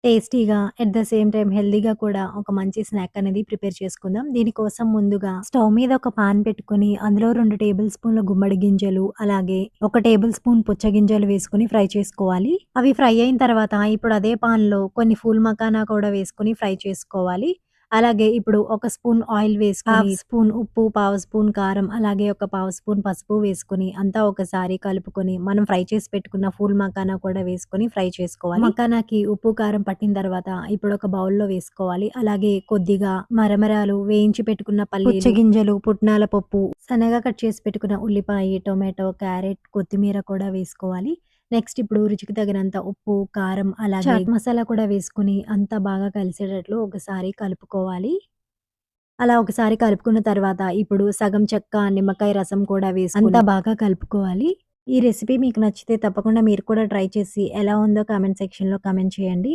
టేస్టీగా at the same time హెల్తీగా కూడా ఒక మంచి స్నాక్ అనేది ప్రిపేర్ చేసుకుందాం. దీనికోసం ముందుగా స్టవ్ మీద ఒక పాన్ పెట్టుకొని అందులో 2 టేబుల్ స్పూన్ల గుమ్మడి గింజలు, అలాగే 1 టేబుల్ స్పూన్ పుచ్చగింజలు వేసుకొని ఫ్రై చేసుకోవాలి. అవి ఫ్రై అయిన తర్వాత ఇప్పుడు అదే పాన్‌లో కొన్ని ఫూల్ మకానా కూడా వేసుకొని ఫ్రై చేసుకోవాలి. అలాగే ఇప్పుడు ఒక స్పూన్ ఆయిల్ వేసుకొని, హాఫ్ స్పూన్ ఉప్పు, పావు స్పూన్ కారం, అలాగే ఒక పావు స్పూన్ పసుపు వేసుకొని అంతా ఒకసారి కలుపుకొని మనం ఫ్రై చేసి పెట్టుకున్న ఫూల్ మకానా కూడా వేసుకొని ఫ్రై చేసుకోవాలి. మకానాకి ఉప్పు, కారం పట్టిన తర్వాత ఇప్పుడు ఒక బౌల్‌లో వేసుకోవాలి. అలాగే కొద్దిగా మరమరాలు, వేయించి పెట్టుకున్న పల్లీలు, పుచ్చగింజలు, పుట్నాల పప్పు, సన్నగా కట్ చేసి పెట్టుకున్న ఉల్లిపాయ, టొమాటో, క్యారెట్, కొత్తిమీర కూడా వేసుకోవాలి. నెక్స్ట్ ఇప్పుడు రుచికి తగినంత ఉప్పు, కారం, అలాగే చాట్ మసాలా కూడా వేసుకొని అంతా బాగా కలిసేటట్లు ఒకసారి కలుపుకోవాలి. అలా ఒకసారి కలుపుకున్న తర్వాత ఇప్పుడు సగం చెక్క నిమ్మకాయ రసం కూడా వేసుకొని అంతా బాగా కలుపుకోవాలి. ఈ రెసిపీ మీకు నచ్చితే తప్పకుండా మీరు కూడా ట్రై చేసి ఎలా ఉందో కామెంట్ సెక్షన్‌లో కామెంట్ చేయండి.